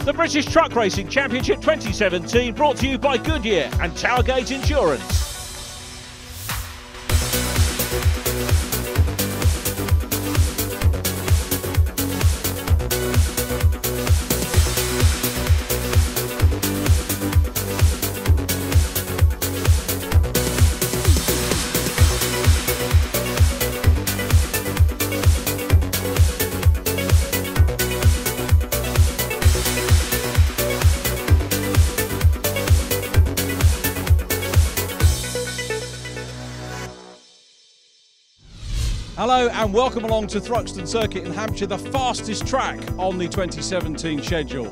The British Truck Racing Championship 2017 brought to you by Goodyear and Towergate Insurance. Hello and welcome along to Thruxton Circuit in Hampshire, the fastest track on the 2017 schedule.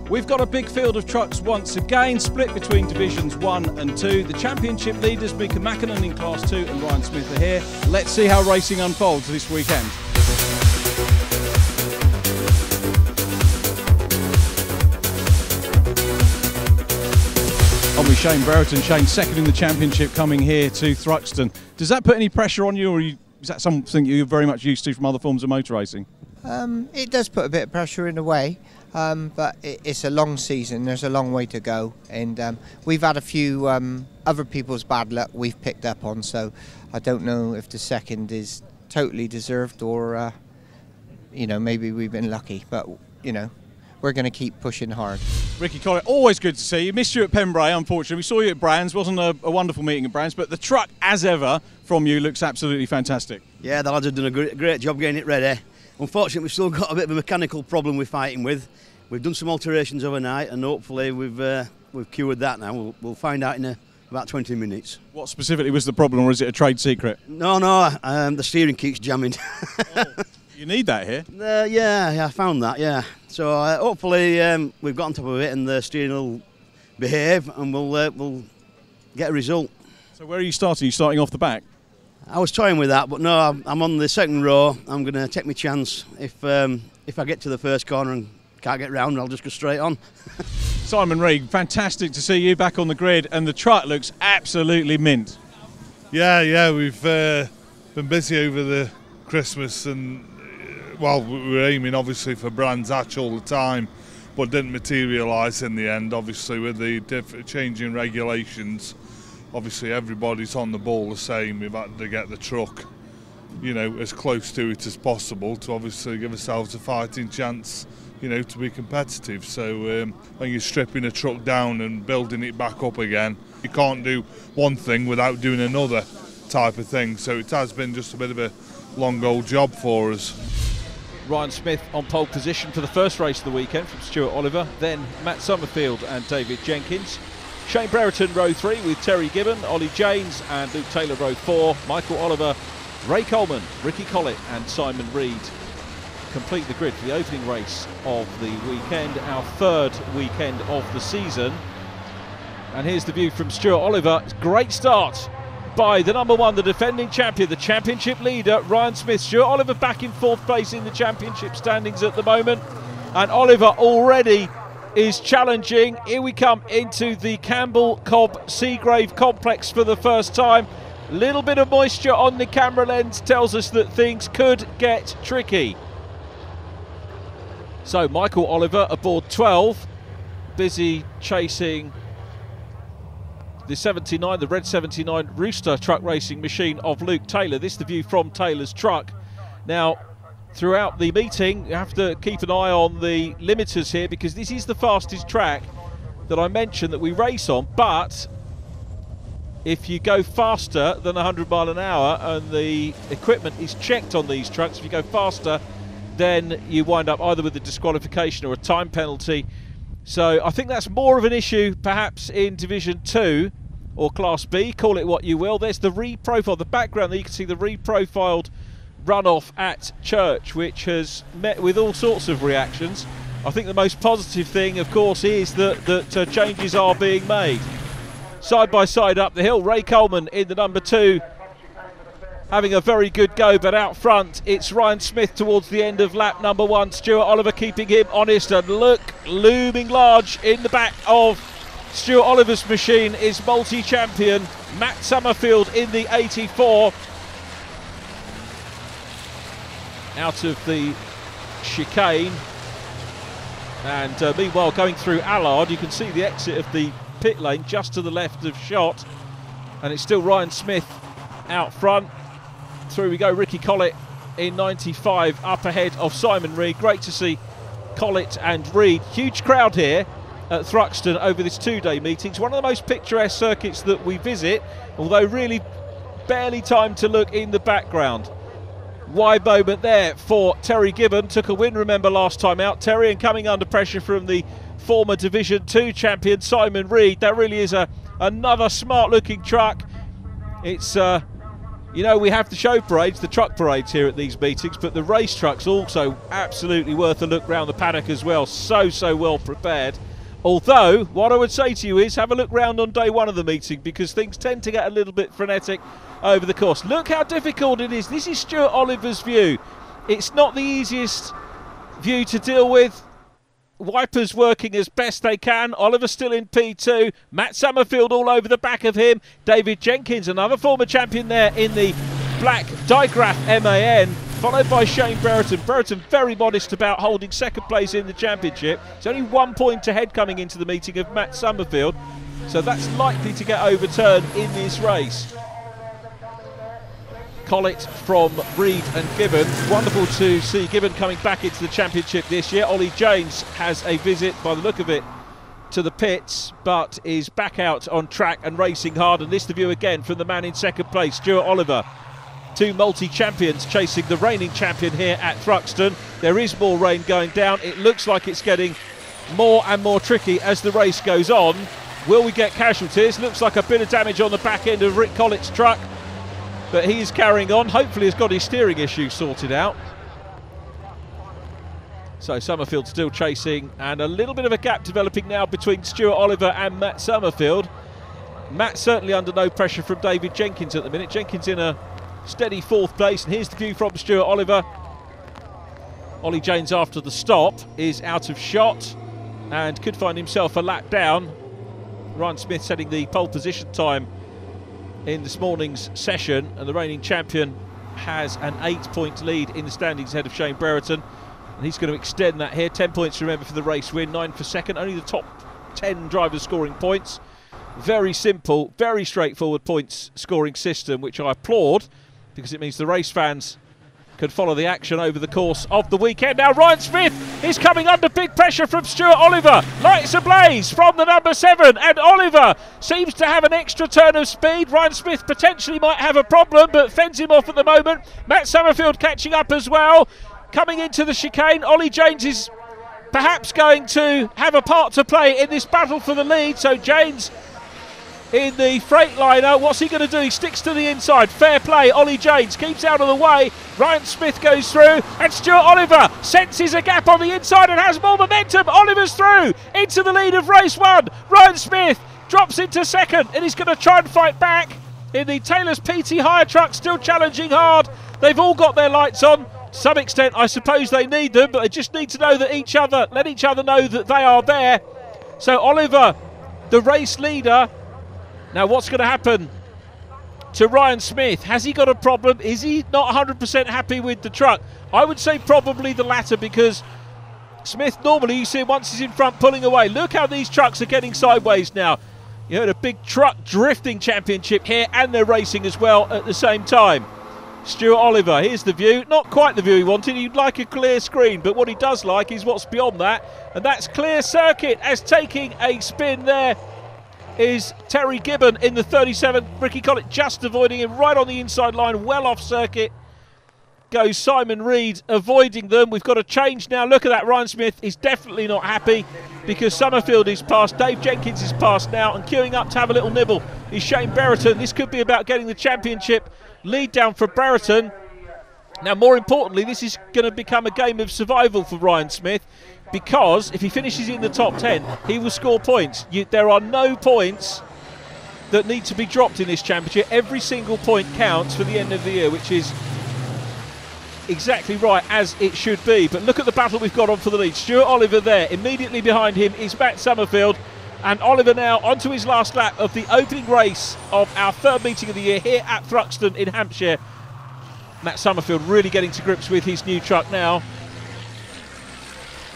We've got a big field of trucks once again, split between divisions 1 and 2. The championship leaders, Mika Mäkinen in Class 2 and Ryan Smith are here. Let's see how racing unfolds this weekend. On with Shane Brereton. Shane, second in the championship coming here to Thruxton. Does that put any pressure on you, or is that something you're very much used to from other forms of motor racing? It does put a bit of pressure in a way, but it's a long season, there's a long way to go, and we've had a few other people's bad luck we've picked up on, so I don't know if the second is totally deserved or, you know, maybe we've been lucky, but, you know, we're going to keep pushing hard. Ricky Collett, always good to see you. Missed you at Pembrey, unfortunately. We saw you at Brands. Wasn't a wonderful meeting at Brands, but the truck, as ever, from you looks absolutely fantastic. Yeah, the lads have done a great job getting it ready. Unfortunately, we've still got a bit of a mechanical problem we're fighting with. We've done some alterations overnight, and hopefully we've cured that now. We'll find out in about 20 minutes. What specifically was the problem, or is it a trade secret? No, the steering keeps jamming. Oh, you need that here? Yeah, I found that, yeah. So hopefully we've got on top of it and the steering will behave and we'll get a result. So where are you starting? Are you starting off the back? I was toying with that, but no, I'm on the second row. I'm going to take my chance. If I get to the first corner and can't get round, I'll just go straight on. Simon Reed, fantastic to see you back on the grid, and the truck looks absolutely mint. Yeah, we've been busy over the Christmas, and well, we were aiming obviously for Brands Hatch all the time, but didn't materialise in the end, obviously with the changing regulations. Obviously everybody's on the ball the same. We've had to get the truck, you know, as close to it as possible to obviously give ourselves a fighting chance, you know, to be competitive. So when you're stripping a truck down and building it back up again, you can't do one thing without doing another type of thing. So it has been just a bit of a long old job for us. Ryan Smith on pole position for the first race of the weekend from Stuart Oliver, then Matt Summerfield and David Jenkins. Shane Brereton row 3 with Terry Gibbon, Ollie Janes and Luke Taylor row 4. Michael Oliver, Ray Coleman, Ricky Collett and Simon Reed complete the grid for the opening race of the weekend, our third weekend of the season. And here's the view from Stuart Oliver. Great start by the number 1, the defending champion, the championship leader, Ryan Smith. Stuart Oliver back in 4th place in the championship standings at the moment. And Oliver already is challenging. Here we come into the Campbell Cobb Seagrave complex for the first time. Little bit of moisture on the camera lens tells us that things could get tricky. So Michael Oliver aboard 12, busy chasing the 79, the red 79 Rooster truck racing machine of Luke Taylor. This is the view from Taylor's truck. Now, throughout the meeting, you have to keep an eye on the limiters here, because this is the fastest track that I mentioned that we race on, but if you go faster than 100 mile an hour, and the equipment is checked on these trucks, if you go faster, then you wind up either with a disqualification or a time penalty. So I think that's more of an issue perhaps in Division 2 or Class B, call it what you will. There's the reprofile, the background there, you can see the reprofiled runoff at Church, which has met with all sorts of reactions. I think the most positive thing, of course, is that changes are being made. Side by side up the hill, Ray Coleman in the number 2, having a very good go, but out front it's Ryan Smith towards the end of lap number 1. Stuart Oliver keeping him honest, and look, looming large in the back of Stuart Oliver's machine is multi-champion Matt Summerfield in the 84. Out of the chicane, And meanwhile, going through Allard, you can see the exit of the pit lane just to the left of Shot. And it's still Ryan Smith out front. Through we go, Ricky Collett in 95 up ahead of Simon Reed. Great to see Collett and Reed. Huge crowd here at Thruxton over this two-day meeting. It's one of the most picturesque circuits that we visit, although really barely time to look in the background. Wide moment there for Terry Gibbon. Took a win, remember, last time out. Terry, and coming under pressure from the former Division 2 champion Simon Reed. That really is another smart-looking truck. It's, you know, we have the show parades, the truck parades here at these meetings, but the race truck's also absolutely worth a look round the paddock as well. So well prepared. Although, what I would say to you is have a look round on day one of the meeting, because things tend to get a little bit frenetic over the course. Look how difficult it is. This is Stuart Oliver's view. It's not the easiest view to deal with. Wipers working as best they can. Oliver still in P2. Matt Summerfield all over the back of him. David Jenkins, another former champion there in the black digraph MAN, followed by Shane Brereton. Brereton very modest about holding second place in the championship. It's only 1 point ahead coming into the meeting of Matt Summerfield, so that's likely to get overturned in this race. Collett from Reed and Gibbon. Wonderful to see Gibbon coming back into the championship this year. Ollie James has a visit, by the look of it, to the pits, but is back out on track and racing hard. And this the view again from the man in second place, Stuart Oliver. Two multi-champions chasing the reigning champion here at Thruxton. There is more rain going down. It looks like it's getting more and more tricky as the race goes on. Will we get casualties? Looks like a bit of damage on the back end of Rick Collett's truck, but he is carrying on. Hopefully he's got his steering issue sorted out. So Summerfield still chasing, and a little bit of a gap developing now between Stuart Oliver and Matt Summerfield. Matt certainly under no pressure from David Jenkins at the minute. Jenkins in a steady fourth place, and here's the view from Stuart Oliver. Ollie James, after the stop, is out of shot and could find himself a lap down. Ryan Smith setting the pole position time in this morning's session, and the reigning champion has an 8-point lead in the standings ahead of Shane Brereton, and he's going to extend that here. 10 points, remember, for the race win, 9 for second. Only the top 10 drivers scoring points. Very simple, very straightforward points scoring system, which I applaud, because it means the race fans can follow the action over the course of the weekend. Now Ryan Smith is coming under big pressure from Stuart Oliver. Lights ablaze from the number 7, and Oliver seems to have an extra turn of speed. Ryan Smith potentially might have a problem, but fends him off at the moment. Matt Summerfield catching up as well. Coming into the chicane, Ollie James is perhaps going to have a part to play in this battle for the lead. So James in the Freightliner, what's he going to do? He sticks to the inside. Fair play. Ollie James keeps out of the way. Ryan Smith goes through, and Stuart Oliver senses a gap on the inside and has more momentum. Oliver's through into the lead of race 1. Ryan Smith drops into second, and he's going to try and fight back in the Taylor's PT hire truck, still challenging hard. They've all got their lights on. To some extent, I suppose they need them, but they just need to know that let each other know that they are there. So Oliver, the race leader. Now what's going to happen to Ryan Smith? Has he got a problem? Is he not 100% happy with the truck? I would say probably the latter, because Smith, normally you see him once he's in front pulling away. Look how these trucks are getting sideways now. You had a big truck drifting championship here, and they're racing as well at the same time. Stuart Oliver, here's the view. Not quite the view he wanted. He'd like a clear screen, but what he does like is what's beyond that, and that's clear circuit. As taking a spin there is Terry Gibbon in the 37. Ricky Collett just avoiding him right on the inside line, well off circuit. Goes Simon Reed avoiding them. We've got a change now. Look at that. Ryan Smith is definitely not happy, because Summerfield is past. Dave Jenkins is past now, and queuing up to have a little nibble is Shane Brereton. This could be about getting the championship lead down for Brereton. Now, more importantly, this is going to become a game of survival for Ryan Smith, because if he finishes in the top 10, he will score points. There are no points that need to be dropped in this championship. Every single point counts for the end of the year, which is exactly right, as it should be. But look at the battle we've got on for the lead. Stuart Oliver there. Immediately behind him is Matt Summerfield. And Oliver now onto his last lap of the opening race of our third meeting of the year here at Thruxton in Hampshire. Matt Summerfield really getting to grips with his new truck now.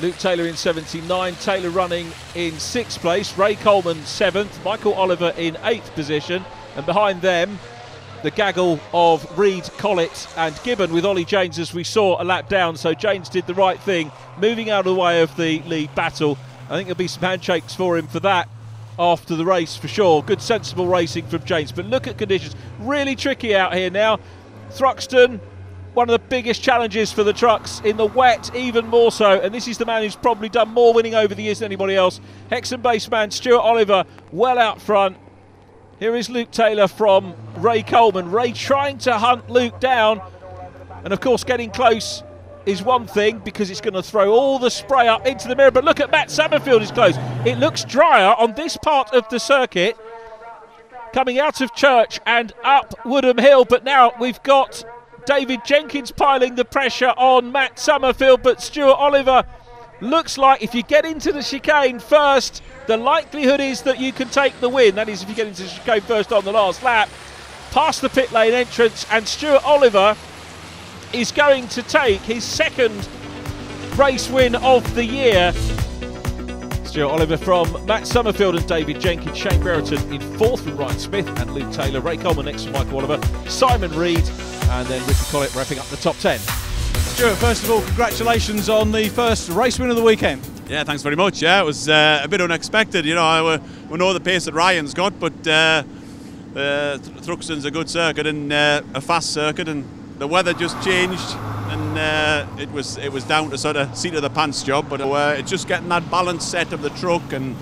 Luke Taylor in 79, Taylor running in 6th place, Ray Coleman 7th, Michael Oliver in 8th position, and behind them the gaggle of Reed, Collett and Gibbon, with Ollie Janes, as we saw, a lap down. So Janes did the right thing, moving out of the way of the lead battle. I think there'll be some handshakes for him for that after the race for sure. Good sensible racing from Janes, but look at conditions, really tricky out here now. Thruxton, one of the biggest challenges for the trucks, in the wet even more so, and this is the man who's probably done more winning over the years than anybody else. Hexham based man Stuart Oliver well out front. Here is Luke Taylor from Ray Coleman. Ray trying to hunt Luke down, and of course getting close is one thing because it's going to throw all the spray up into the mirror, but look at Matt Summerfield is close. It looks drier on this part of the circuit coming out of Church and up Woodham Hill, but now we've got David Jenkins piling the pressure on Matt Summerfield, but Stuart Oliver looks like if you get into the chicane first, the likelihood is that you can take the win. That is if you get into the chicane first on the last lap, past the pit lane entrance, and Stuart Oliver is going to take his 2nd race win of the year. Stuart Oliver from Matt Summerfield and David Jenkins, Shane Brereton in 4th from Ryan Smith and Luke Taylor, Ray Coleman next to Michael Oliver, Simon Reed, and then Ricky Collett wrapping up the top 10. Stuart, first of all, congratulations on the first race win of the weekend. Yeah, thanks very much. Yeah, it was a bit unexpected. You know, we know the pace that Ryan's got, but Thruxton's a good circuit and a fast circuit, and the weather just changed, and it was down to sort of seat of the pants job. But it's just getting that balance set of the truck, and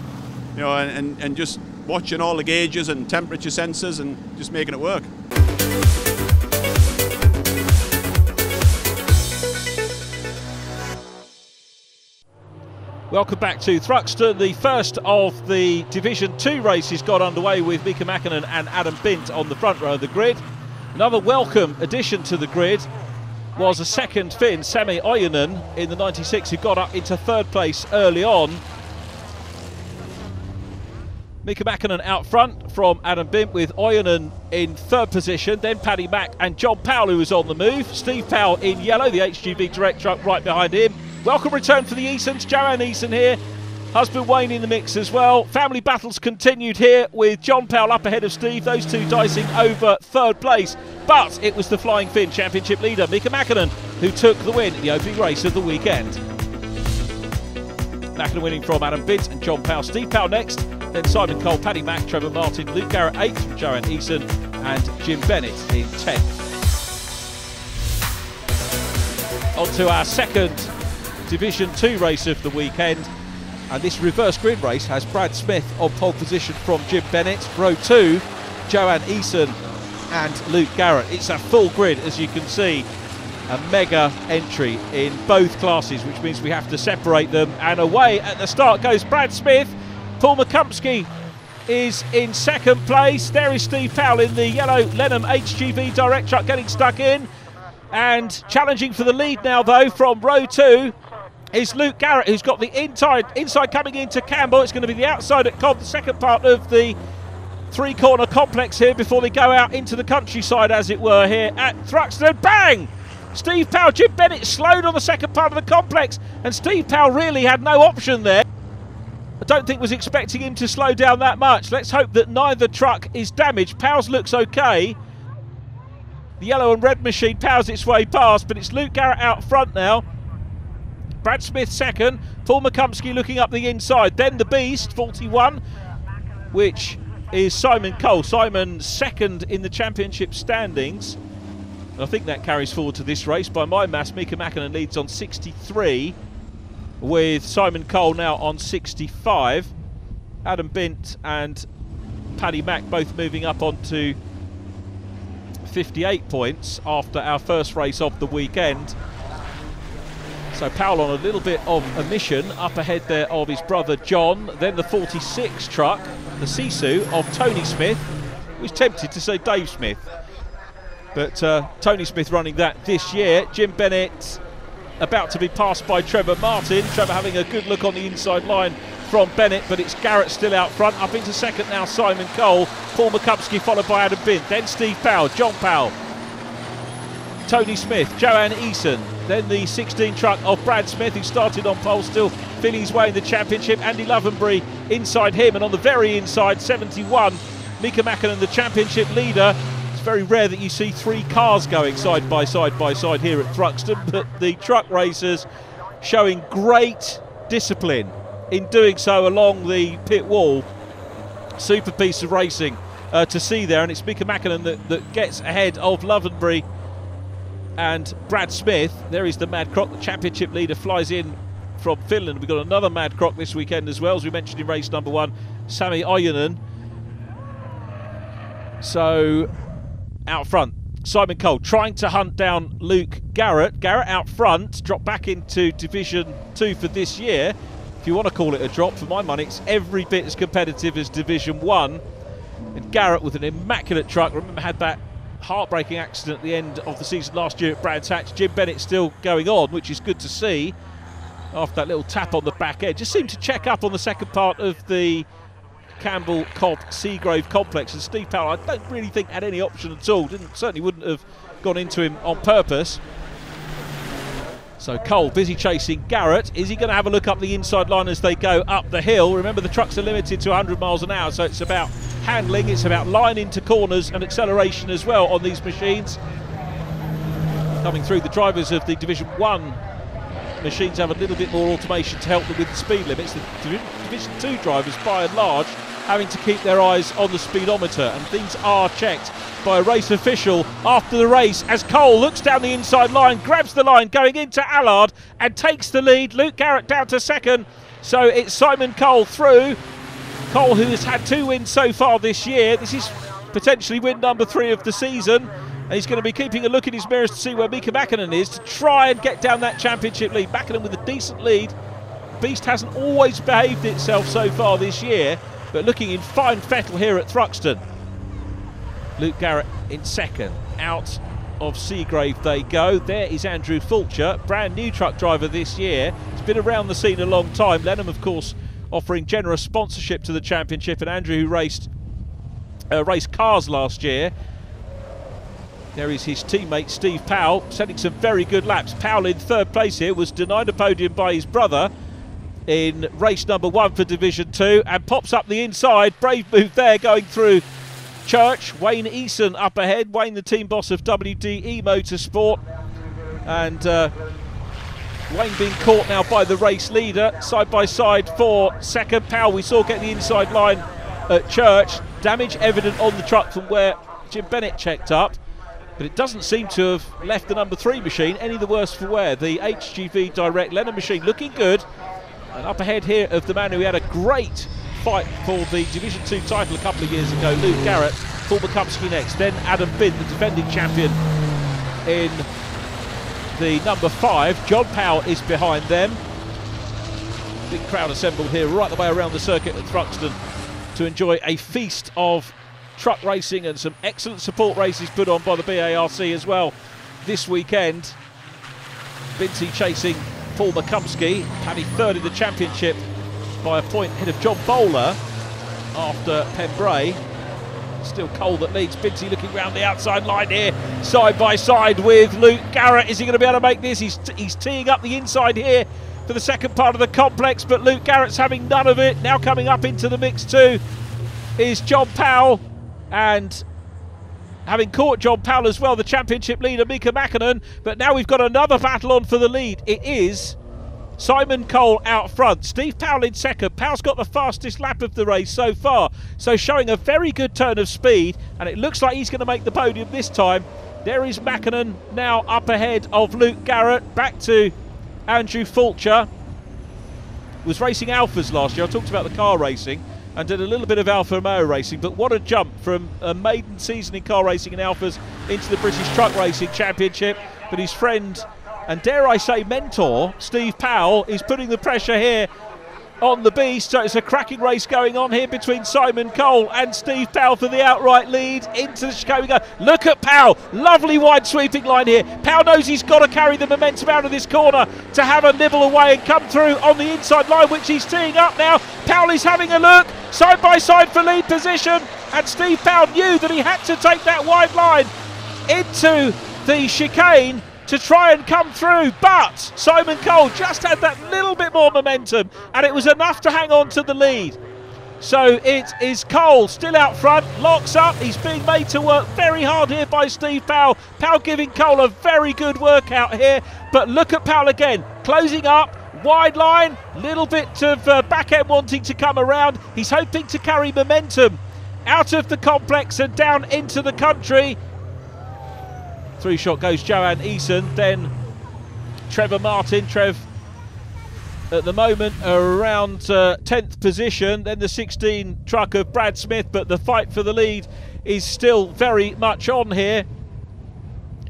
you know, and just watching all the gauges and temperature sensors, and just making it work. Welcome back to Thruxton. The first of the Division 2 races got underway with Mika Mäkinen and Adam Bint on the front row of the grid. Another welcome addition to the grid was a second Finn, Sami Ojanen, in the 96, who got up into 3rd place early on. Mika Mäkinen out front from Adam Bint, with Ojanen in 3rd position, then Paddy Mack and John Powell, who was on the move. Steve Powell in yellow, the HGV direct truck right behind him. Welcome return for the Easons, Joanne Eason here, husband Wayne in the mix as well. Family battles continued here with John Powell up ahead of Steve, those two dicing over 3rd place. But it was the Flying Finn Championship leader, Mika Mäkinen, who took the win in the opening race of the weekend. Mäkinen winning from Adam Bint and John Powell. Steve Powell next, then Simon Cole, Paddy Mack, Trevor Martin, Luke Garrett 8th from Joanne Eason, and Jim Bennett in 10th. On to our 2nd Division 2 race of the weekend, and this reverse grid race has Brad Smith on pole position from Jim Bennett, row 2, Joanne Eason and Luke Garrett. It's a full grid, as you can see, a mega entry in both classes, which means we have to separate them, and away at the start goes Brad Smith. Paul McCumpsky is in 2nd place. There is Steve Powell in the yellow Lenham HGV direct truck getting stuck in, and challenging for the lead now though from row 2 is Luke Garrett, who's got the inside coming into Campbell. It's going to be the outside at Cobb, the second part of the 3-corner complex here before they go out into the countryside, as it were, here at Thruxton. Bang! Steve Powell, Jim Bennett slowed on the second part of the complex, and Steve Powell really had no option there. I don't think was expecting him to slow down that much. Let's hope that neither truck is damaged. Powell's looks okay. The yellow and red machine powers its way past, but it's Luke Garrett out front now. Brad Smith 2nd, Paul McCumpsky looking up the inside. Then the Beast, 41, which is Simon Cole. Simon 2nd in the championship standings. And I think that carries forward to this race. By my maths, Mika Mäkinen leads on 63, with Simon Cole now on 65. Adam Bint and Paddy Mack both moving up onto 58 points after our first race of the weekend. So Powell on a little bit of a mission up ahead there of his brother John. Then the 46 truck, the Sisu of Tony Smith. I was tempted to say Dave Smith, but Tony Smith running that this year. Jim Bennett about to be passed by Trevor Martin. Trevor having a good look on the inside line from Bennett, but it's Garrett still out front. Up into 2nd now, Simon Cole. Paul McCumpsky followed by Adam Bint. Then Steve Powell, John Powell, Tony Smith, Joanne Eason, Then the 16 truck of Brad Smith, who started on pole, still feeling his way in the championship. Andy Lovenbury inside him, and on the very inside, 71, Mika Mäkinen, the championship leader. It's very rare that you see 3 cars going side by side here at Thruxton, but the truck racers showing great discipline in doing so along the pit wall. Super piece of racing to see there, and it's Mika Mäkinen that gets ahead of Lovenbury and Brad Smith. There is the Mad Croc, the championship leader, flies in from Finland. We've got another Mad Croc this weekend as well, as we mentioned in race number 1, Sami Ojanen. So out front, Simon Cole trying to hunt down Luke Garrett. Garrett out front, dropped back into Division 2 for this year. If you want to call it a drop, for my money, it's every bit as competitive as Division 1. And Garrett with an immaculate truck. Remember, had that heartbreaking accident at the end of the season last year at Brands Hatch. Jim Bennett still going on, which is good to see after that little tap on the back end. Just seemed to check up on the second part of the Campbell Cobb Seagrave complex, and Steve Powell, I don't really think had any option at all. Certainly wouldn't have gone into him on purpose. So Cole busy chasing Garrett. Is he going to have a look up the inside line as they go up the hill? Remember, the trucks are limited to 100 miles an hour, so it's about handling, it's about line into corners and acceleration as well on these machines. Coming through, the drivers of the Division 1 machines have a little bit more automation to help them with the speed limits. The Division 2 drivers, by and large, having to keep their eyes on the speedometer, and things are checked by a race official after the race as Cole looks down the inside line, grabs the line going into Allard and takes the lead. Luke Garrett down to second, so it's Simon Cole through. Cole, who has had 2 wins so far this year, this is potentially win number 3 of the season, and he's going to be keeping a look in his mirrors to see where Mika Mäkinen is to try and get down that championship lead. Mäkinen with a decent lead. Beast hasn't always behaved itself so far this year, but looking in fine fettle here at Thruxton. Luke Garrett in second. Out of Seagrave they go. There is Andrew Fulcher, brand new truck driver this year. He's been around the scene a long time. Lenham, of course, offering generous sponsorship to the championship, and Andrew, who raced cars last year. There is his teammate Steve Powell, setting some very good laps. Powell in third place here, was denied a podium by his brother in race number 1 for Division 2, and pops up the inside. Brave move there, going through Church. Wayne Eason up ahead. Wayne, the team boss of WDE Motorsport, and Wayne being caught now by the race leader, side by side for second. Powell, we saw, get the inside line at Church. Damage evident on the truck from where Jim Bennett checked up, but it doesn't seem to have left the number 3 machine any the worse for wear. The HGV Direct Lenham machine looking good, and up ahead here of the man who had a great fight for the Division 2 title a couple of years ago, Luke Garrett. Paul Makumsky next, then Adam Bint, the defending champion in the number 5. John Powell is behind them. Big crowd assembled here right the way around the circuit at Thruxton to enjoy a feast of truck racing and some excellent support races put on by the BARC as well this weekend. Binty chasing Paul Makumsky, having third in the championship by a point ahead of John Bowler after Pembray. Still Cole that leads. Binty looking round the outside line here, side by side with Luke Garrett. Is he going to be able to make this? He's teeing up the inside here for the second part of the complex, but Luke Garrett's having none of it. Now coming up into the mix too is John Powell, and having caught John Powell as well, the championship leader Mika Mäkinen. But now we've got another battle on for the lead. It is Simon Cole out front, Steve Powell in second. Powell's got the fastest lap of the race so far, so showing a very good turn of speed, and it looks like he's going to make the podium this time. There is Mäkinen now up ahead of Luke Garrett. Back to Andrew Fulcher. Was racing Alphas last year. I talked about the car racing and did a little bit of Alfa Romeo racing, but what a jump from a maiden season in car racing in Alphas into the British Truck Racing Championship. But his friend, and dare I say mentor, Steve Powell, is putting the pressure here on the Beast. So it's a cracking race going on here between Simon Cole and Steve Powell for the outright lead. Into the chicane we go. Look at Powell, lovely wide sweeping line here. Powell knows he's got to carry the momentum out of this corner to have a nibble away and come through on the inside line, which he's teeing up now. Powell is having a look, side by side for lead position, and Steve Powell knew that he had to take that wide line into the chicane. to try and come through, but Simon Cole just had that little bit more momentum and it was enough to hang on to the lead. So it is Cole still out front, locks up, he's being made to work very hard here by Steve Powell. Powell giving Cole a very good workout here, but look at Powell again, closing up, wide line, little bit of back end wanting to come around. He's hoping to carry momentum out of the complex and down into the country. Through shot goes Johan Eason, then Trevor Martin. Trev at the moment around 10th position, then the 16 truck of Brad Smith, but the fight for the lead is still very much on here.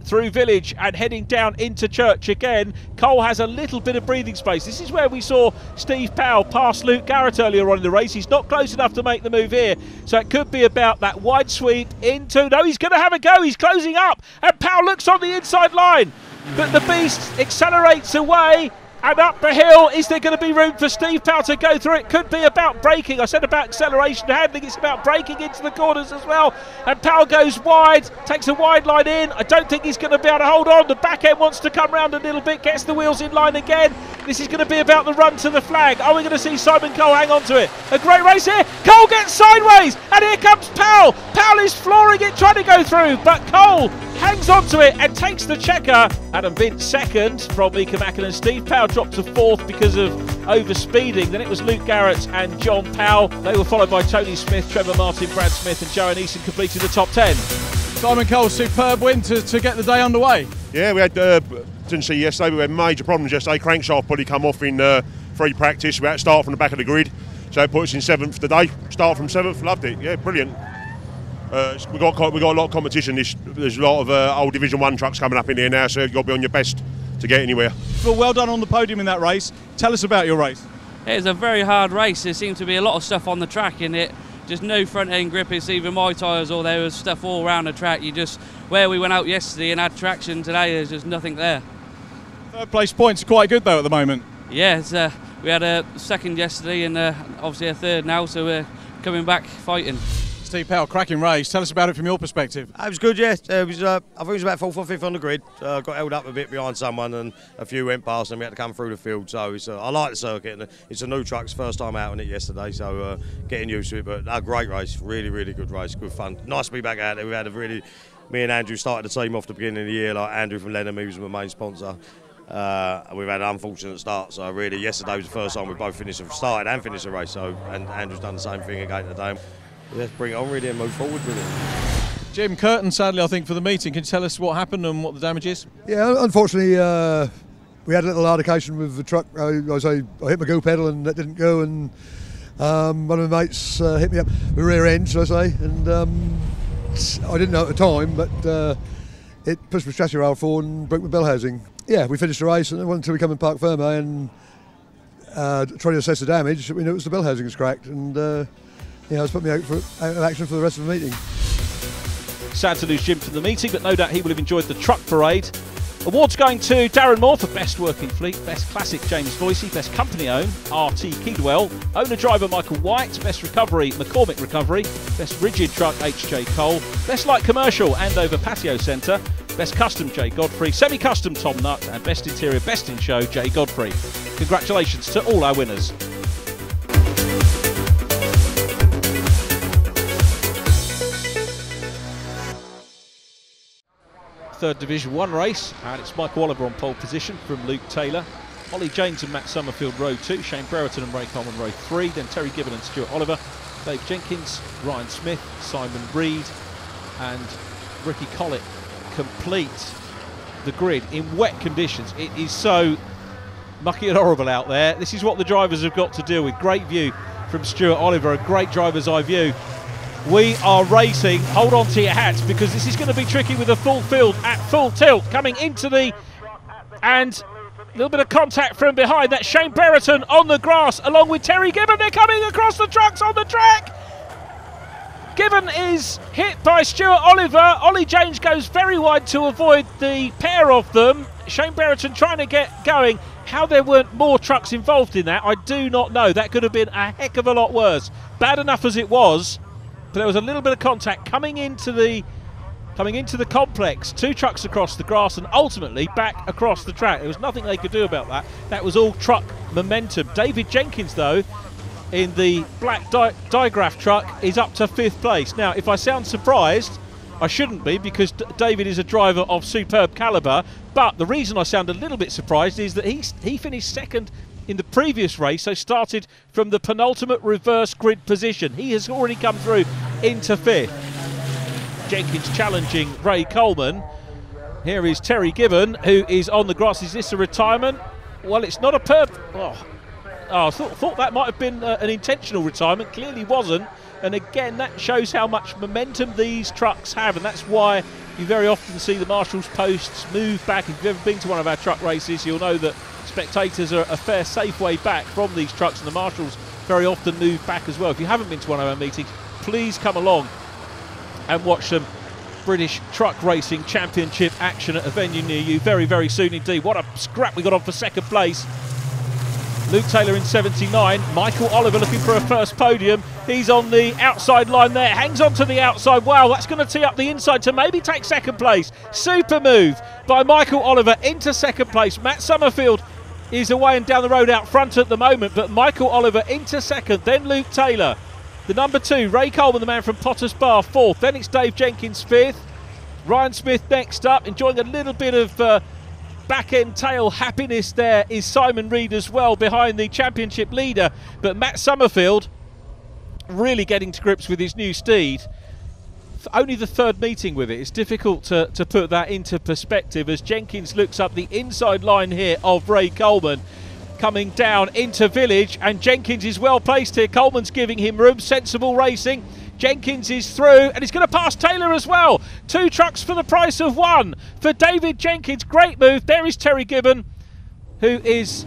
Through Village and heading down into Church again. Cole has a little bit of breathing space. This is where we saw Steve Powell pass Luke Garrett earlier on in the race. He's not close enough to make the move here, so it could be about that wide sweep into, no, he's going to have a go, he's closing up, and Powell looks on the inside line, but the beast accelerates away and up the hill. Is there going to be room for Steve Powell to go through? It could be about braking. I said about acceleration handling, it's about braking into the corners as well. And Powell goes wide, takes a wide line in. I don't think he's going to be able to hold on. The back end wants to come round a little bit, gets the wheels in line again. This is going to be about the run to the flag. Are we going to see Simon Cole hang on to it? A great race here. Cole gets sideways, and here comes Powell. Powell is flooring it, trying to go through, but Cole hangs on to it and takes the checker. Adam Vince second from Mika Macklin. Steve Powell dropped to fourth because of overspeeding. Then it was Luke Garrett and John Powell. They were followed by Tony Smith, Trevor Martin, Brad Smith and Johan Eason completing the top 10. Simon Cole, superb win to get the day underway. Yeah, we had, didn't see yesterday, we had major problems yesterday. Crankshaft pulley come off in free practice. We had to start from the back of the grid. So it put us in 7th today. Start from 7th, loved it. Yeah, brilliant. We got a lot of competition. There's a lot of old Division 1 trucks coming up in here now, so you've got to be on your best to get anywhere. Well done on the podium in that race. Tell us about your race. It was a very hard race. There seemed to be a lot of stuff on the track in it. Just no front end grip. It's either my tyres or there was stuff all around the track. Where we went out yesterday and had traction today, there's just nothing there. Third place points are quite good though at the moment. Yeah, we had a second yesterday and obviously a third now, so we're coming back fighting. Steve Powell, cracking race. Tell us about it from your perspective. It was good, yeah. It was, I think it was about 4th or 5th on the grid. Got held up a bit behind someone and a few went past and we had to come through the field. So it's, I like the circuit and it's a new truck. First time out on it yesterday, so getting used to it. But a great race, really, really good race, good fun. Nice to be back out there. We've had a really, me and Andrew started the team off the beginning of the year, like Andrew from Lenham, he was my main sponsor. We've had an unfortunate start, so really yesterday was the first time we both started and finished the race. So and Andrew's done the same thing again today. Let's bring it on really and move forward with it. Jim Curtin, sadly I think for the meeting, can you tell us what happened and what the damage is? Yeah, unfortunately we had a little altercation with the truck. I hit my go pedal and that didn't go, and one of my mates hit me up the rear end, shall I say, and I didn't know at the time, but it pushed my chassis rail forward and broke my bell housing. Yeah, we finished the race and it wasn't until we come in Park Ferme and trying to assess the damage that we knew it was the bell housing was cracked, and yeah, it's put me out of action for the rest of the meeting. Sad to lose Jim from the meeting, but no doubt he will have enjoyed the truck parade. Awards going to Darren Moore for Best Working Fleet, Best Classic James Voicey, Best Company Owned RT Keedwell, Owner Driver Michael White, Best Recovery McCormick Recovery, Best Rigid Truck HJ Cole, Best Light Commercial Andover Patio Centre, Best Custom Jay Godfrey, Semi-Custom Tom Nutt and Best Interior Best in Show Jay Godfrey. Congratulations to all our winners. Third Division 1 race, and it's Michael Oliver on pole position from Luke Taylor. Ollie James and Matt Summerfield row 2, Shane Brereton and Ray Coleman row 3, then Terry Gibbon and Stuart Oliver, Dave Jenkins, Ryan Smith, Simon Reed and Ricky Collett complete the grid in wet conditions. It is so mucky and horrible out there. This is what the drivers have got to deal with. Great view from Stuart Oliver, a great driver's eye view. We are racing, hold on to your hats, because this is going to be tricky with a full field at full tilt coming into the, and a little bit of contact from behind. That's Shane Brereton on the grass along with Terry Gibbon. They're coming across the trucks on the track. Gibbon is hit by Stuart Oliver. Ollie James goes very wide to avoid the pair of them. Shane Brereton trying to get going. How there weren't more trucks involved in that, I do not know. That could have been a heck of a lot worse. Bad enough as it was. But there was a little bit of contact coming into the coming into the complex. 2 trucks across the grass and ultimately back across the track. There was nothing they could do about that. That was all truck momentum. David Jenkins, though, in the black digraph truck, is up to 5th place. Now, if I sound surprised, I shouldn't be, because David is a driver of superb calibre. But the reason I sound a little bit surprised is that he finished 2nd in the previous race, so started from the penultimate reverse grid position. He has already come through into 5th. Jenkins challenging Ray Coleman. Here is Terry Gibbon, who is on the grass. Is this a retirement? Well, it's not a I thought that might have been an intentional retirement. Clearly wasn't. And again, that shows how much momentum these trucks have, and that's why you very often see the marshals' posts move back. If you've ever been to one of our truck races, you'll know that spectators are a fair safe way back from these trucks, and the marshals very often move back as well. If you haven't been to one of our meetings, please come along and watch some British Truck Racing Championship action at a venue near you very, very soon indeed. What a scrap we got on for 2nd place. Luke Taylor in 79. Michael Oliver looking for a first podium. He's on the outside line there. Hangs on to the outside. Wow, that's going to tee up the inside to maybe take 2nd place. Super move by Michael Oliver into 2nd place. Matt Summerfield is away and down the road out front at the moment, but Michael Oliver into 2nd. Then Luke Taylor. The number 2, Ray Coleman, the man from Potters Bar, 4th. Then it's Dave Jenkins, 5th. Ryan Smith next up, enjoying a little bit of back-end tail happiness. There is Simon Reed as well behind the championship leader. But Matt Summerfield really getting to grips with his new steed. Only the 3rd meeting with it. It's difficult to put that into perspective as Jenkins looks up the inside line here of Ray Coleman. Coming down into Village, and Jenkins is well placed here. Coleman's giving him room. Sensible racing. Jenkins is through, and he's going to pass Taylor as well. 2 trucks for the price of 1 for David Jenkins. Great move. There is Terry Gibbon, who is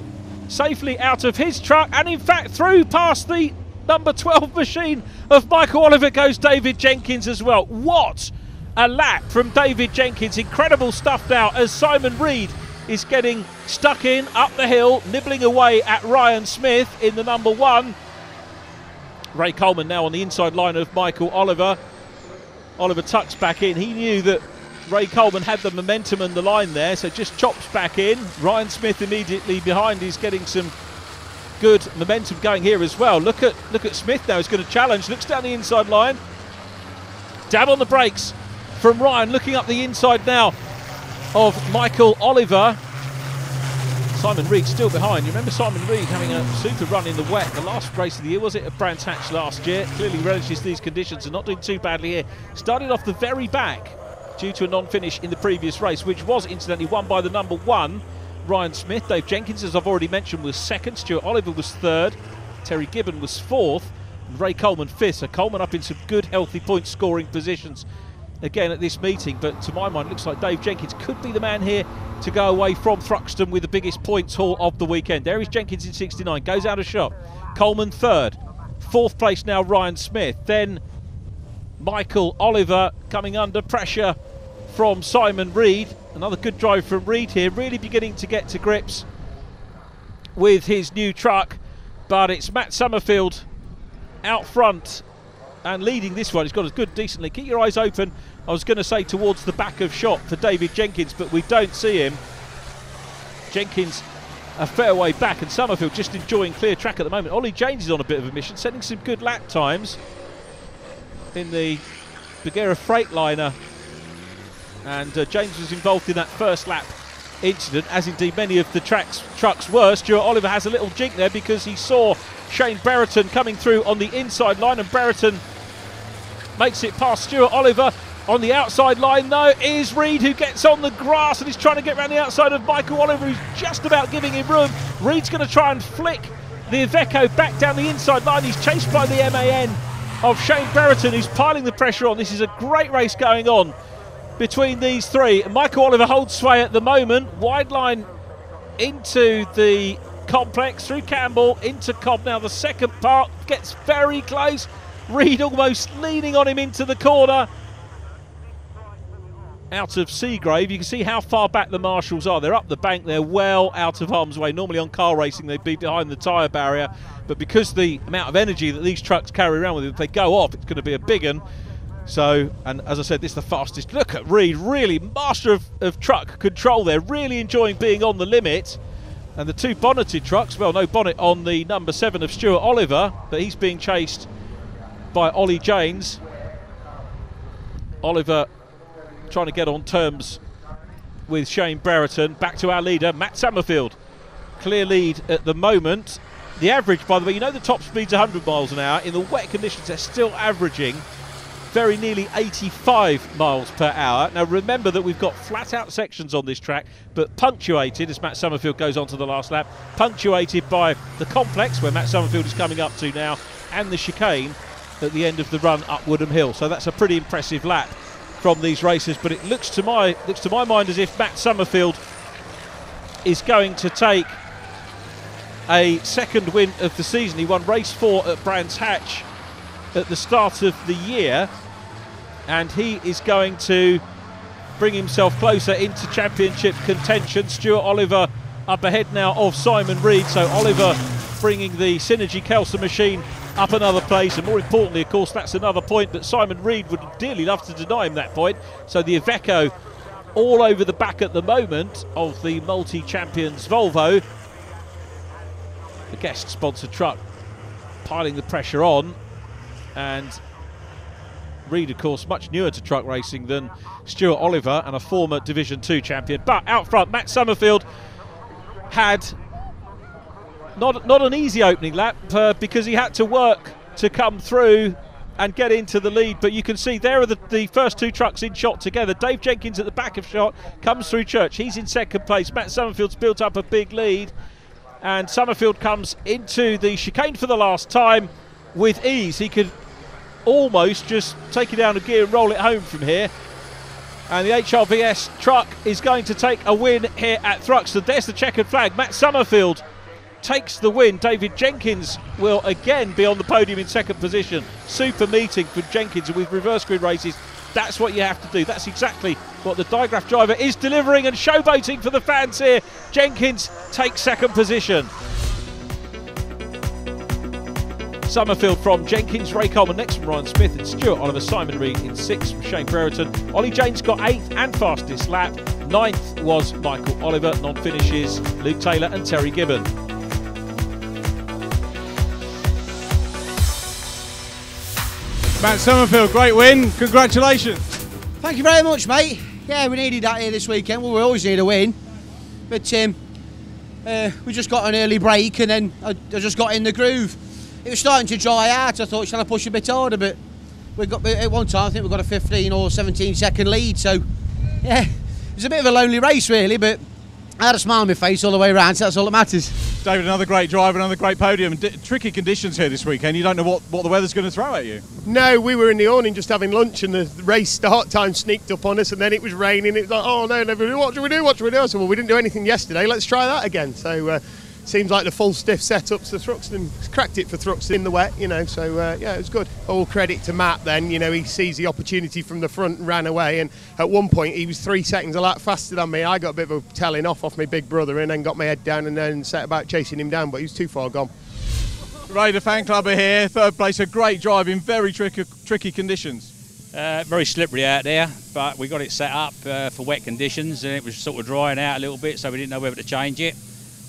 safely out of his truck, and in fact through past the number 12 machine of Michael Oliver goes David Jenkins as well. What a lap from David Jenkins. Incredible stuff now as Simon Reed is getting stuck in up the hill, nibbling away at Ryan Smith in the number 1. Ray Coleman now on the inside line of Michael Oliver. Oliver tucks back in. He knew that Ray Coleman had the momentum and the line there, so just chops back in. Ryan Smith immediately behind is getting some good momentum going here as well. Look at Smith now. He's going to challenge. Looks down the inside line. Dab on the brakes from Ryan. Looking up the inside now of Michael Oliver. Simon Reed still behind. You remember Simon Reed having a super run in the wet. The last race of the year, was it, at Brands Hatch last year? Clearly relishes these conditions and not doing too badly here. Started off the very back due to a non-finish in the previous race, which was incidentally won by the number 1, Ryan Smith. Dave Jenkins, as I've already mentioned, was 2nd. Stuart Oliver was 3rd. Terry Gibbon was 4th. And Ray Coleman 5th. So Coleman up in some good, healthy point scoring positions again at this meeting, but to my mind it looks like Dave Jenkins could be the man here to go away from Thruxton with the biggest points haul of the weekend. There is Jenkins in 69, goes out of shot. Coleman 3rd. 4th place now Ryan Smith. Then Michael Oliver coming under pressure from Simon Reed. Another good drive from Reed here, really beginning to get to grips with his new truck, but it's Matt Summerfield out front and leading this one. He's got a good, decently. Keep your eyes open, I was going to say, towards the back of shot for David Jenkins, but we don't see him. Jenkins a fair way back, and Summerfield just enjoying clear track at the moment. Ollie James is on a bit of a mission, setting some good lap times in the Bagheera Freightliner, and James was involved in that first lap incident, as indeed many of the trucks were. Stuart Oliver has a little jink there because he saw Shane Brereton coming through on the inside line, and Brereton makes it past Stuart Oliver. On the outside line, though, is Reed, who gets on the grass and he's trying to get around the outside of Michael Oliver, who's just about giving him room. Reed's going to try and flick the Iveco back down the inside line. He's chased by the MAN of Shane Brereton, who's piling the pressure on. This is a great race going on between these three. Michael Oliver holds sway at the moment. Wide line into the complex, through Campbell, into Cobb. Now the second part gets very close. Reed almost leaning on him into the corner. Out of Seagrave, you can see how far back the marshals are. They're up the bank, they're well out of harm's way. Normally on car racing they'd be behind the tyre barrier, but because the amount of energy that these trucks carry around with them, if they go off, it's going to be a big one. So, and as I said, this is the fastest. Look at Reed, really master of truck control there, really enjoying being on the limit. And the two bonneted trucks, well, no bonnet on the number 7 of Stuart Oliver, but he's being chased by Ollie Janes. Oliver trying to get on terms with Shane Brereton. Back to our leader, Matt Summerfield. Clear lead at the moment. The average, by the way, you know the top speed's 100 miles an hour. In the wet conditions, they're still averaging very nearly 85 miles per hour. Now remember that we've got flat out sections on this track, but punctuated, as Matt Summerfield goes on to the last lap, punctuated by the complex where Matt Summerfield is coming up to now, and the chicane at the end of the run up Woodham Hill. So that's a pretty impressive lap from these racers, but it looks to my mind as if Matt Summerfield is going to take a second win of the season. He won race 4 at Brands Hatch at the start of the year, and he is going to bring himself closer into championship contention. Stuart Oliver up ahead now of Simon Reed, so Oliver bringing the Synergy Kelso machine up another place, and more importantly, of course, that's another point, but Simon Reed would dearly love to deny him that point. So the Iveco all over the back at the moment of the multi-champions Volvo. The guest sponsored truck piling the pressure on, and Reed, of course, much newer to truck racing than Stuart Oliver and a former Division 2 champion. But out front, Matt Summerfield had not an easy opening lap because he had to work to come through and get into the lead. But you can see there are the first two trucks in shot together. Dave Jenkins at the back of shot comes through Church. He's in second place. Matt Summerfield's built up a big lead, and Summerfield comes into the chicane for the last time with ease. He could almost just take it down a gear and roll it home from here. And the HRVS truck is going to take a win here at Thruxton. There's the checkered flag. Matt Summerfield takes the win. David Jenkins will again be on the podium in second position. Super meeting for Jenkins, and with reverse grid races, that's what you have to do. That's exactly what the digraph driver is delivering and showboating for the fans here. Jenkins takes second position. Summerfield from Jenkins, Ray Coleman next from Ryan Smith, and Stuart Oliver, Simon Reed in 6th from Shane Brereton. Ollie Janes got 8th and fastest lap. 9th was Michael Oliver. Non-finishes Luke Taylor and Terry Gibbon. Matt Summerfield, great win. Congratulations. Thank you very much, mate. Yeah, we needed that here this weekend. Well, we always need a win. But we just got an early break, and then I just got in the groove. It was starting to dry out. I thought, shall I push a bit harder? But we got at one time, I think we got a 15 or 17 second lead. So, yeah, it was a bit of a lonely race, really. But I had a smile on my face all the way around, so that's all that matters. David, another great drive, another great podium. Tricky conditions here this weekend. You don't know what the weather's going to throw at you. No, we were in the awning just having lunch, and the race start time sneaked up on us, and then it was raining. It was like, oh no, what do we do? What do we do? I said, well, we didn't do anything yesterday. Let's try that again. So seems like the full stiff setups. The Thruxton cracked it for Thruxton in the wet, you know. So yeah, it was good. All credit to Matt. Then, you know, he sees the opportunity from the front and ran away. And at one point, he was 3 seconds a lap faster than me. I got a bit of a telling off my big brother, and then got my head down and then set about chasing him down. But he was too far gone. Raider fan club are here. Third place, a great drive in very tricky conditions. Very slippery out there, but we got it set up for wet conditions, and it was sort of drying out a little bit, so we didn't know whether to change it.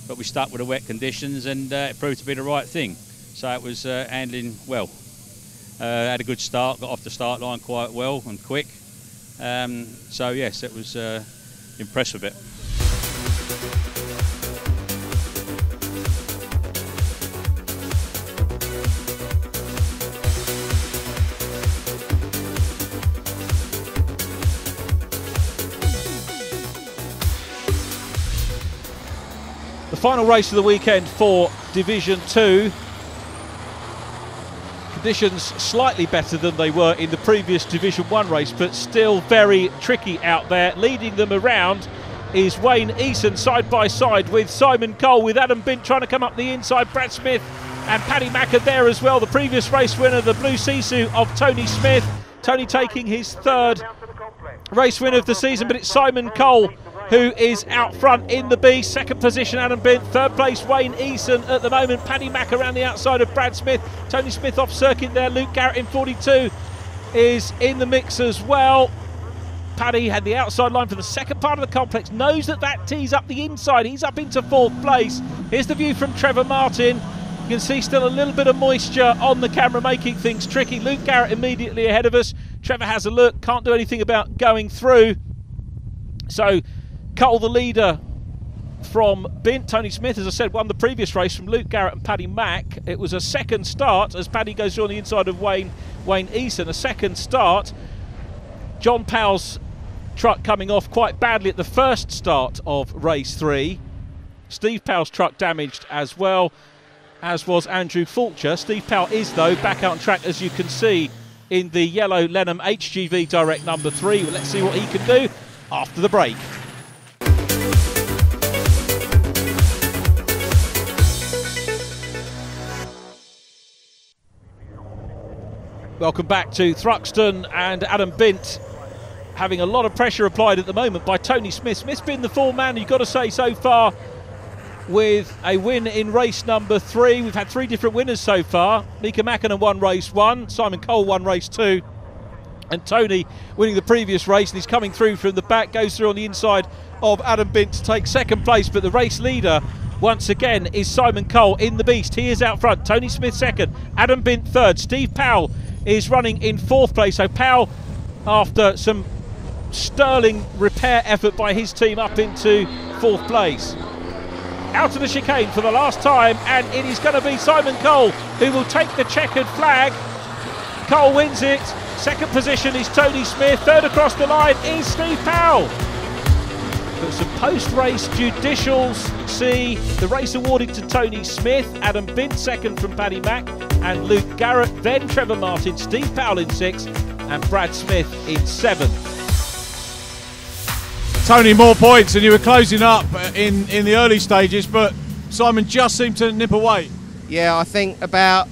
But we stuck with the wet conditions, and it proved to be the right thing. So it was handling well. Had a good start, got off the start line quite well and quick. So yes, it was impressed with it. The final race of the weekend for Division 2. Conditions slightly better than they were in the previous Division 1 race, but still very tricky out there. Leading them around is Wayne Eason, side by side with Simon Cole, with Adam Bint trying to come up the inside. Brad Smith and Paddy Macker there as well. The previous race winner, the blue Sisu of Tony Smith. Tony taking his 3rd race win of the season, but it's Simon Cole who is out front in the B. 2nd position, Adam Bint. 3rd place, Wayne Eason at the moment. Paddy Mack around the outside of Brad Smith. Tony Smith off circuit there. Luke Garrett in 42. is in the mix as well. Paddy had the outside line for the second part of the complex, knows that tees up the inside. He's up into 4th place. Here's the view from Trevor Martin. You can see still a little bit of moisture on the camera, making things tricky. Luke Garrett immediately ahead of us. Trevor has a look, can't do anything about going through. So Cole, the leader from Bint. Tony Smith, as I said, won the previous race from Luke Garrett and Paddy Mack. It was a second start as Paddy goes through on the inside of Wayne Eason. A second start. John Powell's truck coming off quite badly at the first start of race 3. Steve Powell's truck damaged as well, as was Andrew Fulcher. Steve Powell is, though, back out on track, as you can see, in the yellow Lenham HGV Direct number 3. Well, let's see what he can do after the break. Welcome back to Thruxton, and Adam Bint having a lot of pressure applied at the moment by Tony Smith. Smith's been the form man, you've got to say, so far, with a win in race number 3. We've had 3 different winners so far. Mika Mäkinen won race 1, Simon Cole won race 2, and Tony winning the previous race, and he's coming through from the back, goes through on the inside of Adam Bint to take second place, but the race leader once again is Simon Cole in the beast. He is out front. Tony Smith second, Adam Bint third. Steve Powell is running in 4th place. So Powell, after some sterling repair effort by his team, up into 4th place. Out of the chicane for the last time, and it is going to be Simon Cole who will take the checkered flag. Cole wins it. Second position is Tony Smith. Third across the line is Steve Powell. But some post-race judicials see the race awarded to Tony Smith, Adam Bint second from Paddy Mack and Luke Garrett, then Trevor Martin, Steve Powell in 6th and Brad Smith in 7th. Tony, more points, and you were closing up in the early stages, but Simon just seemed to nip away. Yeah, I think about,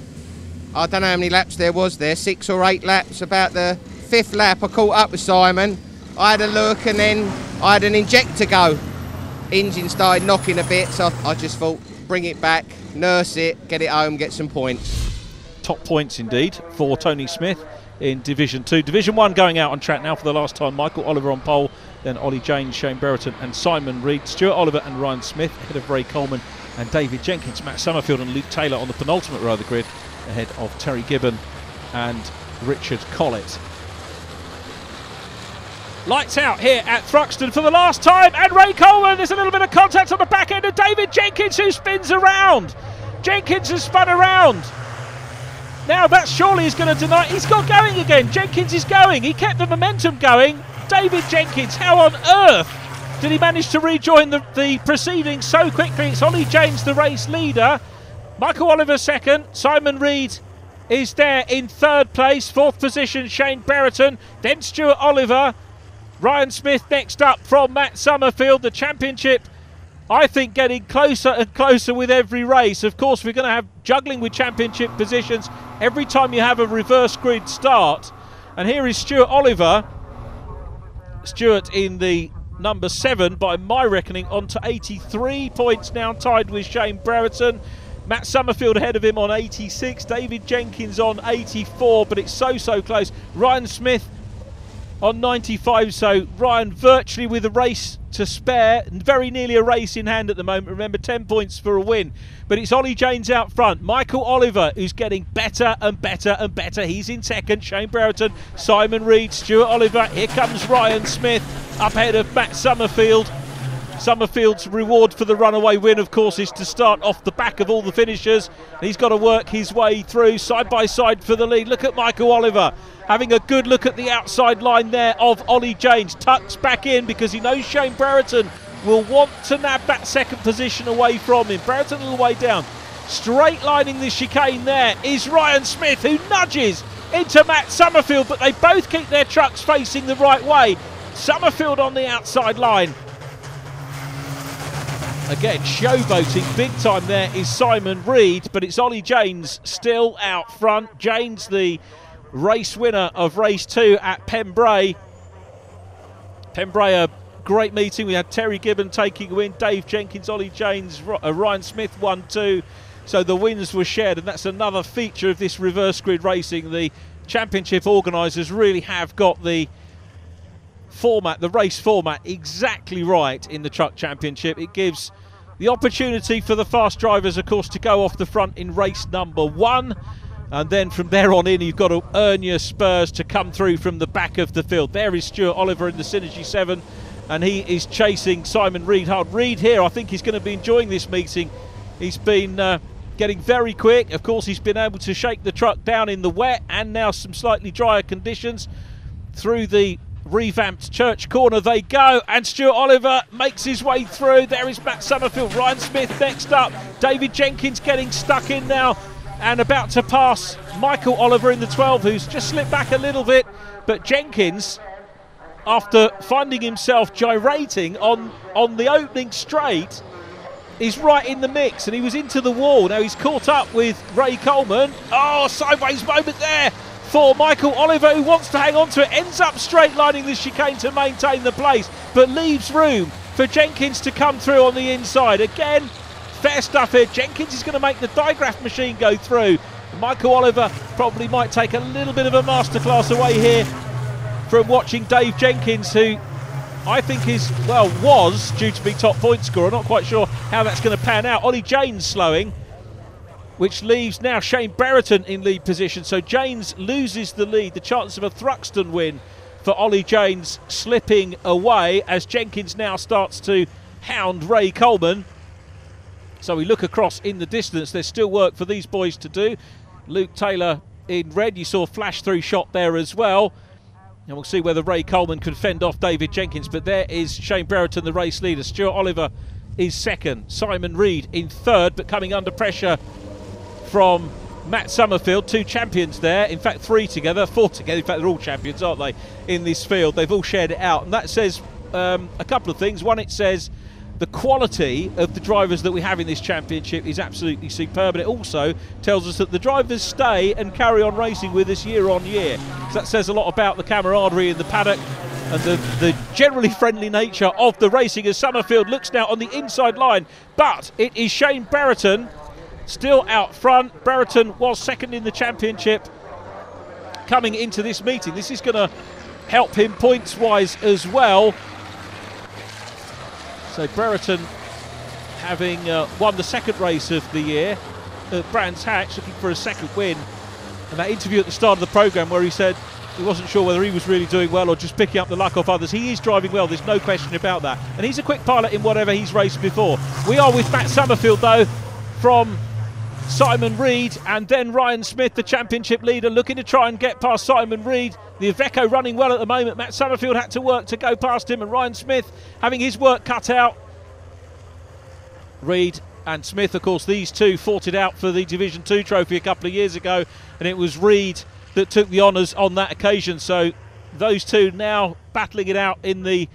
I don't know how many laps there was there, 6 or 8 laps. About the 5th lap I caught up with Simon. I had a look and then I had an injector go. Engine started knocking a bit, so I just thought, bring it back, nurse it, get it home, get some points. Top points indeed for Tony Smith in Division 2. Division 1 going out on track now for the last time. Michael Oliver on pole, then Ollie James, Shane Brereton and Simon Reed. Stuart Oliver and Ryan Smith ahead of Ray Coleman and David Jenkins. Matt Summerfield and Luke Taylor on the penultimate row of the grid ahead of Terry Gibbon and Richard Collett. Lights out here at Thruxton for the last time, and Ray Coleman, there's a little bit of contact on the back end of David Jenkins, who spins around. Jenkins has spun around. Now that surely is going to deny, he's got going again. Jenkins is going, he kept the momentum going. David Jenkins, how on earth did he manage to rejoin the proceedings so quickly? It's Ollie James, the race leader. Michael Oliver second, Simon Reed is there in 3rd place. 4th position, Shane Brereton, then Stuart Oliver. Ryan Smith next up from Matt Summerfield. The championship, I think, getting closer and closer with every race. Of course, we're going to have juggling with championship positions every time you have a reverse grid start. And here is Stuart Oliver. Stuart in the number 7, by my reckoning, on to 83 points now, tied with Shane Brereton. Matt Summerfield ahead of him on 86. David Jenkins on 84, but it's so close. Ryan Smith on 95, so Ryan virtually with a race to spare, very nearly a race in hand at the moment. Remember, 10 points for a win, but it's Ollie James out front. Michael Oliver, who's getting better and better and better. He's in 2nd. Shane Brereton, Simon Reed, Stuart Oliver. Here comes Ryan Smith up ahead of Matt Summerfield. Summerfield's reward for the runaway win, of course, is to start off the back of all the finishers. He's got to work his way through side by side for the lead. Look at Michael Oliver having a good look at the outside line there of Ollie James. Tucks back in because he knows Shane Brereton will want to nab that 2nd position away from him. Brereton a little way down. Straight lining the chicane there is Ryan Smith, who nudges into Matt Summerfield, but they both keep their trucks facing the right way. Summerfield on the outside line. Again, showboating big time there is Simon Reed, but it's Ollie James still out front. James, the race winner of race 2 at Pembrey. Pembrey, a great meeting. We had Terry Gibbon taking a win, Dave Jenkins, Ollie James, Ryan Smith 1-2. So the wins were shared, and that's another feature of this reverse grid racing. The championship organisers really have got the format, the race format, exactly right in the Truck Championship. It gives the opportunity for the fast drivers, of course, to go off the front in race number 1. And then from there on in, you've got to earn your spurs to come through from the back of the field. There is Stuart Oliver in the Synergy 7, and he is chasing Simon Reed hard. Reed here, I think he's going to be enjoying this meeting. He's been getting very quick. Of course, he's been able to shake the truck down in the wet and now some slightly drier conditions. Through the revamped Church Corner they go, and Stuart Oliver makes his way through. There is Matt Summerfield, Ryan Smith next up. David Jenkins getting stuck in now and about to pass Michael Oliver in the 12, who's just slipped back a little bit. But Jenkins, after finding himself gyrating on the opening straight, is right in the mix, and he was into the wall. Now he's caught up with Ray Coleman. Oh, sideways moment there for Michael Oliver, who wants to hang on to it, ends up straight lining the chicane to maintain the place, but leaves room for Jenkins to come through on the inside. Again, fair stuff here. Jenkins is going to make the digraph machine go through. Michael Oliver probably might take a little bit of a masterclass away here from watching Dave Jenkins, who I think was due to be top point scorer. Not quite sure how that's going to pan out. Ollie Janes slowing, which leaves now Shane Brereton in lead position. So Janes loses the lead. The chance of a Thruxton win for Ollie Janes slipping away as Jenkins now starts to hound Ray Coleman. So we look across in the distance. There's still work for these boys to do. Luke Taylor in red. You saw a flash through shot there as well. And we'll see whether Ray Coleman can fend off David Jenkins. But there is Shane Brereton, the race leader. Stuart Oliver is second. Simon Reed in third, but coming under pressure from Matt Summerfield. 2 champions there. In fact, 3 together, 4 together. In fact, they're all champions, aren't they, in this field? They've all shared it out. And that says a couple of things. One, it says the quality of the drivers that we have in this championship is absolutely superb, and it also tells us that the drivers stay and carry on racing with us year on year. So that says a lot about the camaraderie in the paddock and the generally friendly nature of the racing, as Summerfield looks now on the inside line. But it is Shane Brereton still out front. Brereton was second in the championship coming into this meeting. This is going to help him points-wise as well. So Brereton, having won the second race of the year at Brands Hatch, looking for a second win. And that interview at the start of the programme where he said he wasn't sure whether he was really doing well or just picking up the luck off others. He is driving well, there's no question about that. And he's a quick pilot in whatever he's raced before. We are with Matt Summerfield, though, from Simon Reed, and then Ryan Smith, the championship leader, looking to try and get past Simon Reed. The Iveco running well at the moment. Matt Summerfield had to work to go past him, and Ryan Smith having his work cut out. Reed and Smith, of course, these two fought it out for the Division 2 trophy a couple of years ago, and it was Reed that took the honours on that occasion. So those two now battling it out in the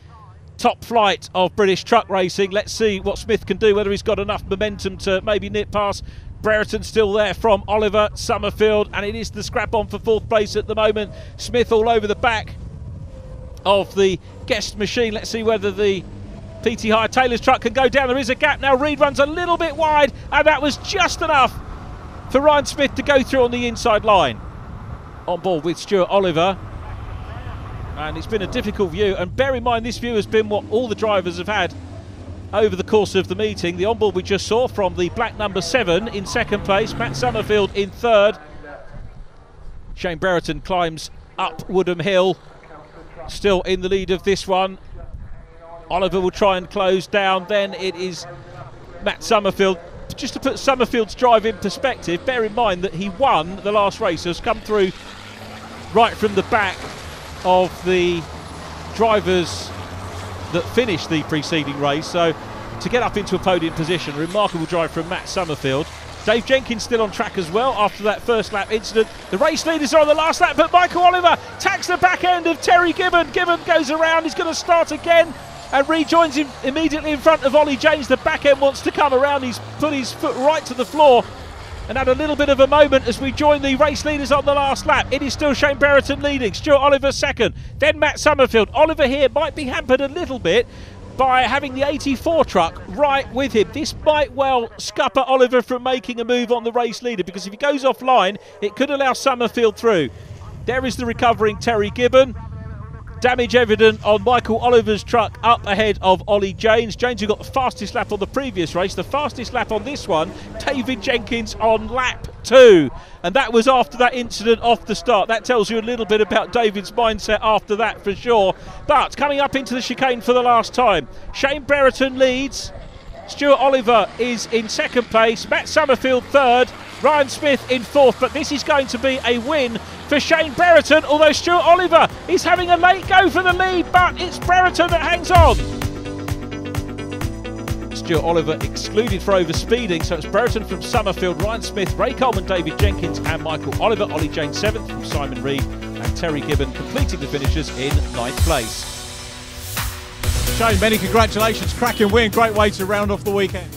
top flight of British truck racing. Let's see what Smith can do, whether he's got enough momentum to maybe nip past. Brereton still there from Oliver, Summerfield, and it is the scrap on for 4th place at the moment. Smith all over the back of the guest machine. Let's see whether the PT Hire Taylor's truck can go down. There is a gap now. Reed runs a little bit wide, and that was just enough for Ryan Smith to go through on the inside line. On board with Stuart Oliver, and it's been a difficult view, and bear in mind this view has been what all the drivers have had over the course of the meeting. The onboard we just saw from the black number 7 in second place, Matt Summerfield in third. Shane Brereton climbs up Woodham Hill, still in the lead of this one. Oliver will try and close down. Then it is Matt Summerfield. Just to put Summerfield's drive in perspective, bear in mind that he won the last race, has come through right from the back of the drivers that finished the preceding race. So to get up into a podium position, remarkable drive from Matt Summerfield. Dave Jenkins still on track as well after that first lap incident. The race leaders are on the last lap, but Michael Oliver tacks the back end of Terry Gibbon. Gibbon goes around, he's going to start again and rejoins him immediately in front of Ollie James. The back end wants to come around, he's put his foot right to the floor and had a little bit of a moment as we join the race leaders on the last lap. It is still Shane Brereton leading, Stuart Oliver second, then Matt Summerfield. Oliver here might be hampered a little bit by having the 84 truck right with him. This might well scupper Oliver from making a move on the race leader, because if he goes offline, it could allow Summerfield through. There is the recovering Terry Gibbon. Damage evident on Michael Oliver's truck up ahead of Ollie James. James, who got the fastest lap on the previous race, the fastest lap on this one, David Jenkins on lap 2. And that was after that incident off the start. That tells you a little bit about David's mindset after that for sure. But coming up into the chicane for the last time, Shane Brereton leads. Stuart Oliver is in second place. Matt Summerfield third. Ryan Smith in fourth. But this is going to be a win for Shane Brereton, although Stuart Oliver is having a late go for the lead, but it's Brereton that hangs on. Stuart Oliver excluded for overspeeding, so it's Brereton from Summerfield, Ryan Smith, Ray Coleman, David Jenkins and Michael Oliver. Ollie James 7th from Simon Reed, and Terry Gibbon completing the finishers in 9th place. Shane, many congratulations, cracking win, great way to round off the weekend.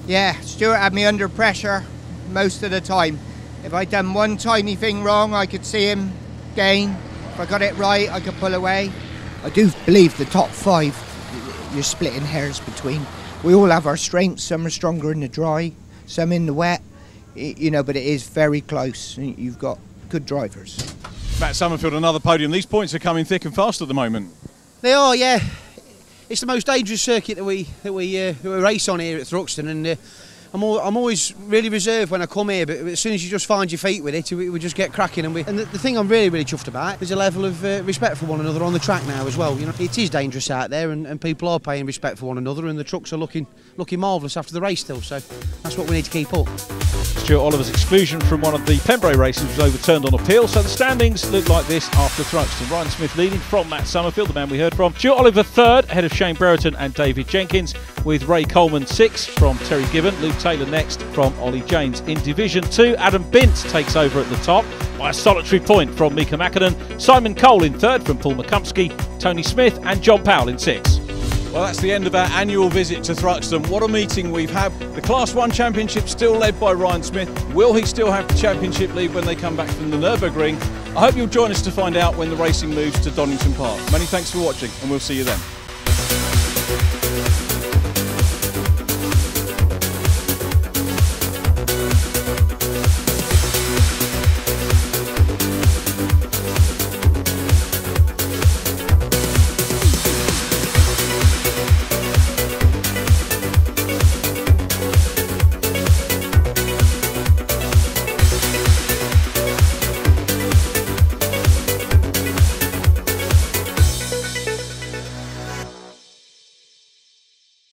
Yeah, Stuart had me under pressure most of the time. If I'd done one tiny thing wrong, I could see him gain. If I got it right, I could pull away. I do believe the top 5, you're splitting hairs between. We all have our strengths. Some are stronger in the dry, some in the wet, you know, but it is very close. You've got good drivers. Matt Summerfield, another podium. These points are coming thick and fast at the moment. They are, yeah. It's the most dangerous circuit that we race on here at Thruxton, and I'm always really reserved when I come here, but as soon as you just find your feet with it, we just get cracking. And the thing I'm really chuffed about is a level of respect for one another on the track now as well. You know, it is dangerous out there, and people are paying respect for one another, and the trucks are looking marvellous after the race still. So that's what we need to keep up. Stuart Oliver's exclusion from one of the Pembrey races was overturned on appeal, so the standings look like this after Thruxton. Ryan Smith leading from Matt Summerfield, the man we heard from. Stuart Oliver third, ahead of Shane Brereton and David Jenkins, with Ray Coleman 6th from Terry Gibbon, Luke Taylor next from Ollie James. In Division 2, Adam Bint takes over at the top by a solitary point from Mika Mackinnon. Simon Cole in third from Paul McCumsky, Tony Smith and John Powell in 6th. Well, that's the end of our annual visit to Thruxton. What a meeting we've had. The Class 1 Championship still led by Ryan Smith. Will he still have the championship lead when they come back from the Nürburgring? I hope you'll join us to find out when the racing moves to Donington Park. Many thanks for watching, and we'll see you then.